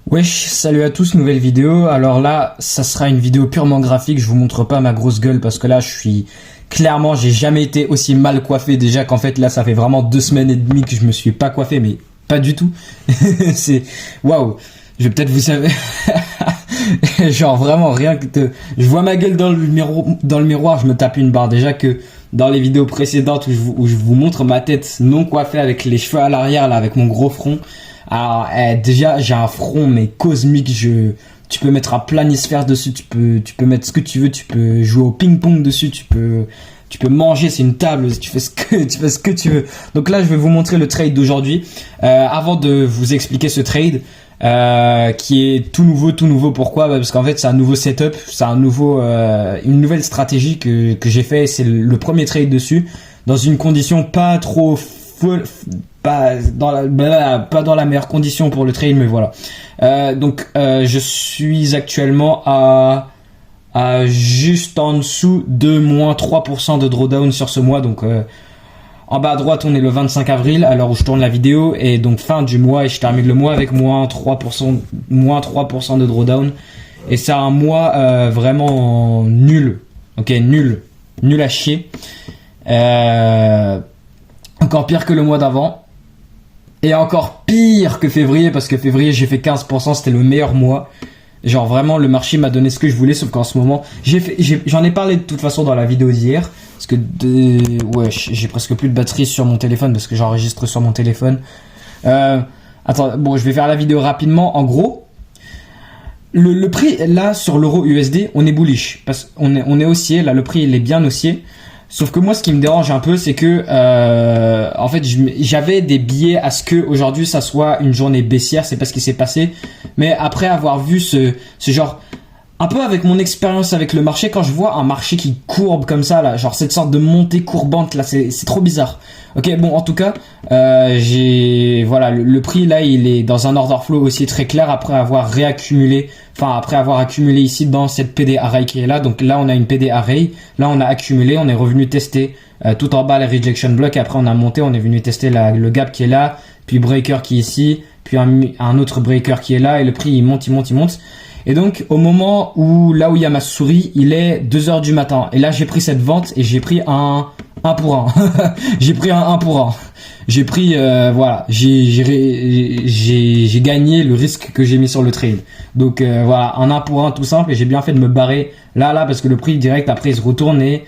Wesh, salut à tous, nouvelle vidéo. Alors là, ça sera une vidéo purement graphique, je vous montre pas ma grosse gueule parce que là, j'ai jamais été aussi mal coiffé déjà qu'en fait là, ça fait vraiment 2 semaines et demie que je me suis pas coiffé, mais pas du tout. C'est, waouh, je vais peut-être vous savez, genre vraiment je vois ma gueule dans le miroir, je me tape une barre déjà que dans les vidéos précédentes où je vous montre ma tête non coiffée avec les cheveux à l'arrière là, avec mon gros front. Alors déjà j'ai un front mais cosmique, tu peux mettre un planisphère dessus, tu peux mettre ce que tu veux, tu peux jouer au ping-pong dessus, tu peux manger, c'est une table, tu fais ce que tu veux. Donc là je vais vous montrer le trade d'aujourd'hui. Avant de vous expliquer ce trade qui est tout nouveau, pourquoi? Parce qu'en fait c'est un nouveau setup, c'est une nouvelle stratégie que j'ai fait, c'est le premier trade dessus dans une condition pas trop pas dans la meilleure condition pour le trade, mais voilà. Donc je suis actuellement à juste en dessous de moins 3% de drawdown sur ce mois. Donc en bas à droite on est le 25 avril à l'heure où je tourne la vidéo, et donc fin du mois, et je termine le mois avec moins 3% de drawdown, et c'est un mois vraiment nul. Ok, nul à chier. Encore pire que le mois d'avant. Et encore pire que février, parce que février j'ai fait 15%, c'était le meilleur mois. Genre vraiment le marché m'a donné ce que je voulais, sauf qu'en ce moment, j'en ai parlé de toute façon dans la vidéo d'hier. Parce que j'ai presque plus de batterie sur mon téléphone parce que j'enregistre sur mon téléphone. Attends, bon je vais faire la vidéo rapidement. En gros, le prix là sur l'euro USD, on est bullish. Parce qu'on est haussier, là le prix il est bien haussier. Sauf que moi, ce qui me dérange un peu, c'est que en fait, j'avais des billets à ce que aujourd'hui ça soit une journée baissière. C'est pas ce qui s'est passé. Mais après avoir vu ce genre, un peu avec mon expérience avec le marché, quand je vois un marché qui courbe comme ça là, genre cette sorte de montée courbante là, c'est trop bizarre. Ok, bon, en tout cas, voilà, le prix là, il est dans un order flow aussi très clair après avoir accumulé ici dans cette PD array qui est là. Donc là, on a une PD array. Là, on a accumulé, on est revenu tester tout en bas les rejection block. Après, on a monté, on est venu tester le gap qui est là, puis breaker qui est ici, puis un autre breaker qui est là, et le prix il monte. Et donc au moment où il y a ma souris, il est 2h du matin. Et là j'ai pris cette vente et j'ai pris un 1 pour 1. J'ai pris un 1 pour 1. J'ai pris voilà, j'ai gagné le risque que j'ai mis sur le trade. Donc voilà, un 1 pour 1 tout simple, et j'ai bien fait de me barrer là parce que le prix direct après il se retourne, et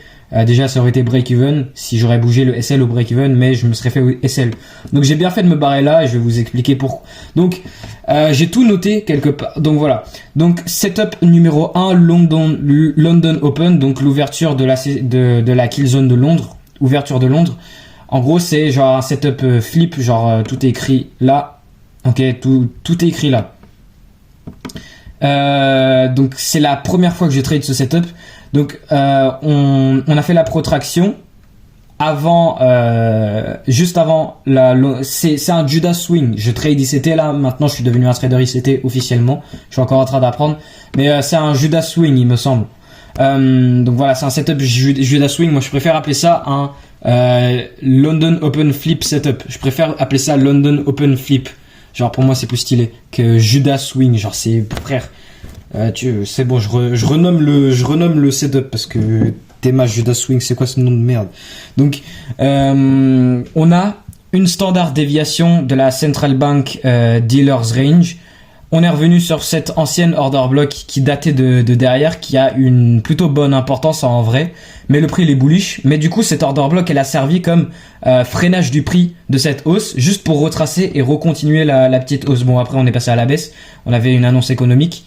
déjà ça aurait été break-even si j'aurais bougé le SL au break-even, mais je me serais fait au SL. Donc j'ai bien fait de me barrer là, et je vais vous expliquer pourquoi. Donc j'ai tout noté quelque part. Donc voilà. Donc setup numéro 1, London Open, donc l'ouverture de la kill zone de Londres, ouverture de Londres. En gros, c'est genre un setup flip, genre tout est écrit là. OK, tout est écrit là. Donc c'est la première fois que je trade ce setup. Donc on a fait la protraction avant, juste avant c'est un Judas Swing. Je trade ICT là, maintenant je suis devenu un trader ICT officiellement. Je suis encore en train d'apprendre, mais c'est un Judas Swing il me semble. Donc voilà, c'est un setup Judas Swing. Moi je préfère appeler ça un London Open Flip Setup. Je préfère appeler ça London Open Flip. Genre pour moi c'est plus stylé que Judas Swing. Genre c'est frère. C'est bon, je renomme le setup parce que Théma Judas Swing, c'est quoi ce nom de merde? Donc on a une standard déviation de la Central Bank Dealers Range. On est revenu sur cette ancienne order block qui datait de derrière, qui a une plutôt bonne importance en vrai, mais le prix il est bullish. Mais du coup cette order block elle a servi comme freinage du prix de cette hausse, juste pour retracer et recontinuer la petite hausse. Bon, après on est passé à la baisse, on avait une annonce économique.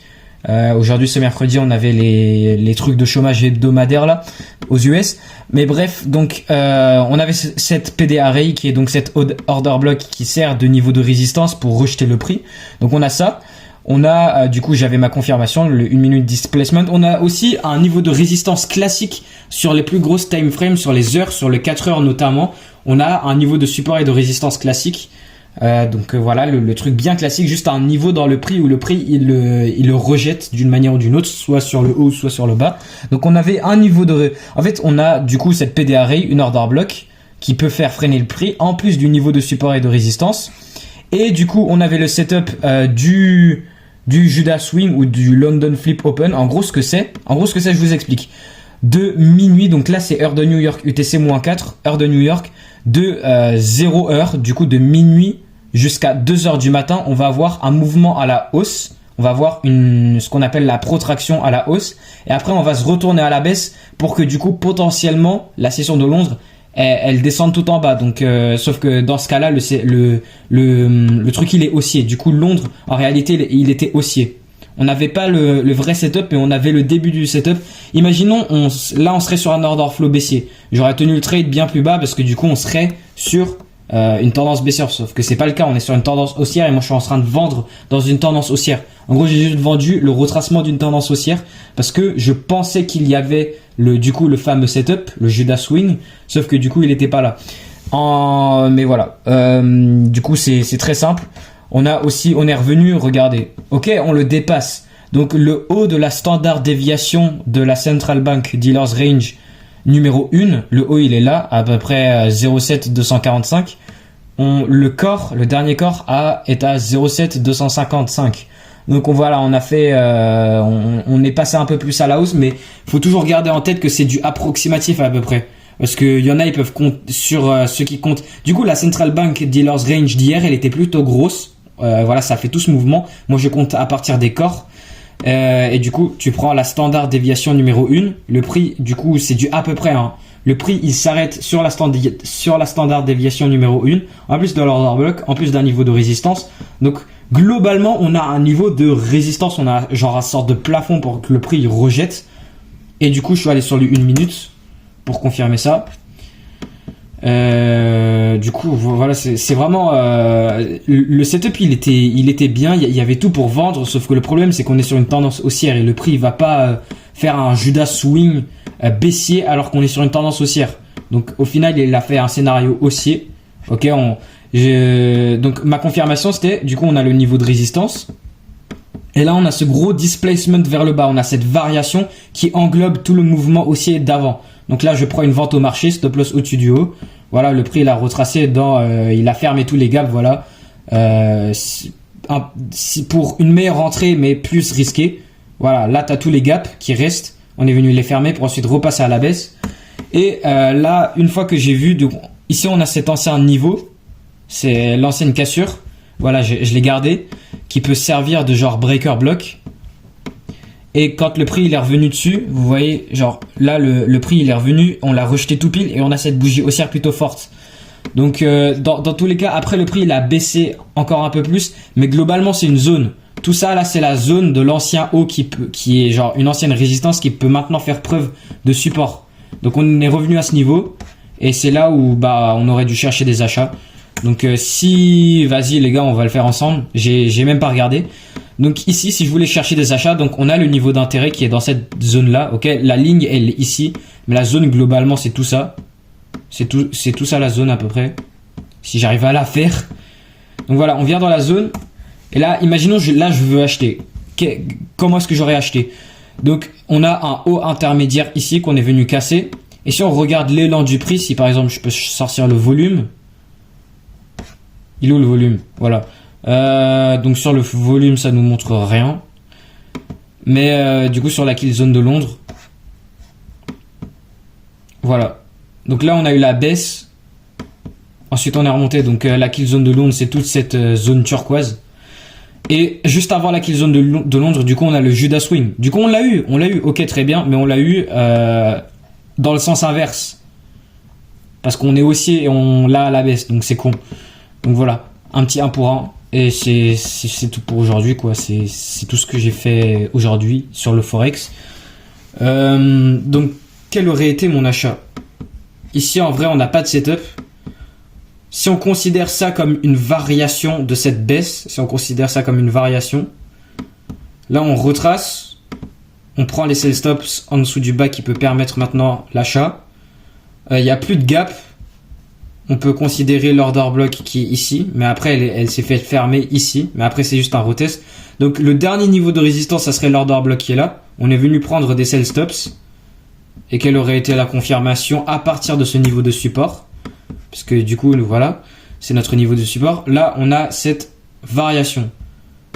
Aujourd'hui ce mercredi on avait les trucs de chômage hebdomadaire là aux US, mais bref, donc on avait cette PD array qui est donc cette order block qui sert de niveau de résistance pour rejeter le prix. Donc on a ça, on a du coup j'avais ma confirmation, le 1 minute displacement. On a aussi un niveau de résistance classique sur les plus grosses time frames, sur les heures, sur le 4 heures notamment. On a un niveau de support et de résistance classique. Donc voilà, le truc bien classique, juste un niveau dans le prix où le prix il le rejette d'une manière ou d'une autre, soit sur le haut soit sur le bas. Donc on avait un niveau en fait on a du coup cette PD array, une order block qui peut faire freiner le prix en plus du niveau de support et de résistance. Et du coup on avait le setup du Judas Swing ou du London Flip Open. En gros, ce que c'est, je vous explique. De minuit, donc là c'est heure de New York, UTC-4, heure de New York, de 0 heure, du coup de minuit jusqu'à 2 heures du matin, on va avoir un mouvement à la hausse. On va avoir ce qu'on appelle la protraction à la hausse. Et après, on va se retourner à la baisse pour que du coup, potentiellement, la session de Londres, elle descende tout en bas. Donc, sauf que dans ce cas-là, le truc, il est haussier. Du coup, Londres, en réalité, il était haussier. On n'avait pas le vrai setup, mais on avait le début du setup. Imaginons, là, on serait sur un order flow baissier. J'aurais tenu le trade bien plus bas parce que du coup, on serait sur une tendance baissière, sauf que c'est pas le cas, on est sur une tendance haussière et moi je suis en train de vendre dans une tendance haussière. En gros, j'ai juste vendu le retracement d'une tendance haussière parce que je pensais qu'il y avait le fameux setup, le Judas Swing, sauf que du coup il était pas là. Mais voilà, du coup c'est très simple. On est revenu, regardez, ok, on le dépasse. Donc le haut de la standard déviation de la Central Bank Dealers Range numéro 1, le haut il est là, à peu près 0,7245. Le dernier corps est à 0,7255. Donc on a fait, on est passé un peu plus à la hausse, mais faut toujours garder en tête que c'est du approximatif à peu près. Parce que y en a, ils peuvent compter sur ceux qui comptent. Du coup, la Central Bank Dealers Range d'hier, elle était plutôt grosse. Voilà, ça fait tout ce mouvement. Moi, je compte à partir des corps. Et du coup, tu prends la standard déviation numéro 1. Le prix, du coup, c'est du à peu près. Hein. Le prix, il s'arrête sur la standard déviation numéro 1. En plus de l'order block, en plus d'un niveau de résistance. Donc, globalement, on a un niveau de résistance. On a genre une sorte de plafond pour que le prix il rejette. Et du coup, je suis allé sur le 1 minute pour confirmer ça. Du coup, voilà, c'est vraiment le setup, il était bien, il y avait tout pour vendre, sauf que le problème c'est qu'on est sur une tendance haussière et le prix il va pas faire un Judas Swing baissier alors qu'on est sur une tendance haussière. Donc au final, il a fait un scénario haussier. Ok, donc ma confirmation c'était, du coup, on a le niveau de résistance. Et là, on a ce gros displacement vers le bas. On a cette variation qui englobe tout le mouvement haussier d'avant. Donc là, je prends une vente au marché, stop loss au-dessus du haut. Voilà, le prix, il a retracé il a fermé tous les gaps, voilà. Pour une meilleure entrée, mais plus risquée. Voilà, là, tu as tous les gaps qui restent. On est venu les fermer pour ensuite repasser à la baisse. Et là, une fois que j'ai vu, donc, ici, on a cet ancien niveau. C'est l'ancienne cassure. Voilà, je l'ai gardé. Qui peut servir de genre breaker block. Et quand le prix il est revenu dessus, vous voyez, genre là le prix il est revenu, on l'a rejeté tout pile et on a cette bougie haussière plutôt forte. Donc dans tous les cas, après le prix il a baissé encore un peu plus, mais globalement c'est une zone. Tout ça là c'est la zone de l'ancien haut qui est genre une ancienne résistance qui peut maintenant faire preuve de support. Donc on est revenu à ce niveau et c'est là où on aurait dû chercher des achats. Donc vas-y les gars, on va le faire ensemble. J'ai même pas regardé. Donc ici, si je voulais chercher des achats, donc on a le niveau d'intérêt qui est dans cette zone-là. Ok, la ligne elle est ici, mais la zone globalement c'est tout ça. C'est tout ça la zone à peu près. Si j'arrive à la faire. Donc voilà, on vient dans la zone. Et là, imaginons je veux acheter. Comment est-ce que j'aurais acheté? Donc on a un haut intermédiaire ici qu'on est venu casser. Et si on regarde l'élan du prix, si par exemple je peux sortir le volume. Il est où le volume? Voilà. Donc sur le volume ça nous montre rien, mais du coup sur la kill zone de Londres, voilà, donc là on a eu la baisse, ensuite on est remonté, donc la kill zone de Londres c'est toute cette zone turquoise, et juste avant la kill zone de Londres du coup on a le Judas Swing, du coup on l'a eu, ok très bien, mais on l'a eu dans le sens inverse, parce qu'on est haussier et on l'a à la baisse, donc c'est con. Donc voilà, un petit 1 pour 1. Et c'est tout pour aujourd'hui, quoi. C'est tout ce que j'ai fait aujourd'hui sur le Forex. Donc, quel aurait été mon achat? Ici, en vrai, on n'a pas de setup. Si on considère ça comme une variation de cette baisse, là, on retrace. On prend les sell stops en dessous du bas qui peut permettre maintenant l'achat. Il n'y a plus de gap. On peut considérer l'order block qui est ici, mais après elle s'est fait fermer ici, mais après c'est juste un retest. Donc le dernier niveau de résistance, ça serait l'order block qui est là. On est venu prendre des sell stops et quelle aurait été la confirmation à partir de ce niveau de support, parce que du coup voilà, c'est notre niveau de support. Là on a cette variation.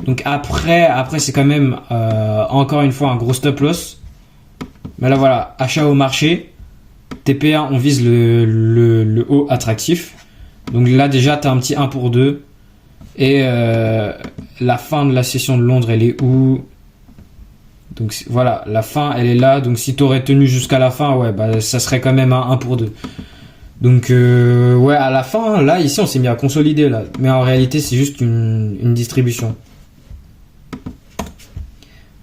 Donc après c'est quand même encore une fois un gros stop loss. Mais là voilà, achat au marché. TP1, on vise le haut attractif. Donc là déjà tu as un petit 1 pour 2. Et la fin de la session de Londres, elle est où? Donc voilà, la fin elle est là. Donc si tu aurais tenu jusqu'à la fin, ouais, bah ça serait quand même un 1 pour 2. Donc ouais, à la fin, là ici on s'est mis à consolider là. Mais en réalité c'est juste une distribution.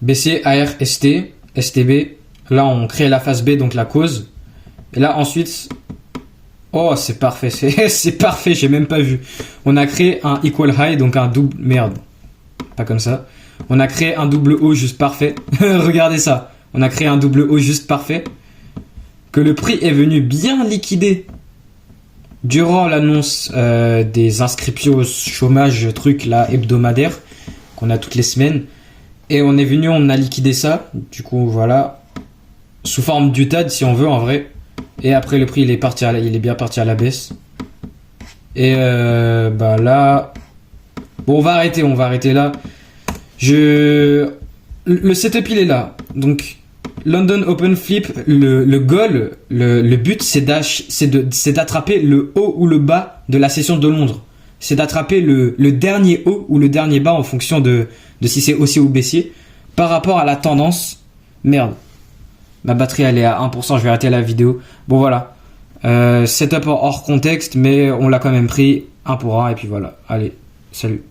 BC, AR, ST, STB. Là on crée la phase B, donc la cause. Et là ensuite, oh c'est parfait, c'est parfait, j'ai même pas vu. On a créé un equal high, donc un double, merde, pas comme ça. On a créé un double haut juste parfait. Regardez ça, on a créé un double haut juste parfait. Que le prix est venu bien liquider durant l'annonce des inscriptions au chômage, truc là hebdomadaire qu'on a toutes les semaines. Et on est venu, on a liquidé ça. Du coup voilà, sous forme d'UTAD si on veut en vrai. Et après le prix il est bien parti à la baisse. Et bah là, bon on va arrêter là. Le setup il est là. Donc London Open Flip, le goal, le but c'est d'attraper le haut ou le bas de la session de Londres. C'est d'attraper le dernier haut ou le dernier bas en fonction de si c'est haussier ou baissier par rapport à la tendance. Merde, ma batterie elle est à 1%, je vais arrêter la vidéo. Bon voilà, setup hors contexte, mais on l'a quand même pris 1 pour 1 et puis voilà. Allez, salut.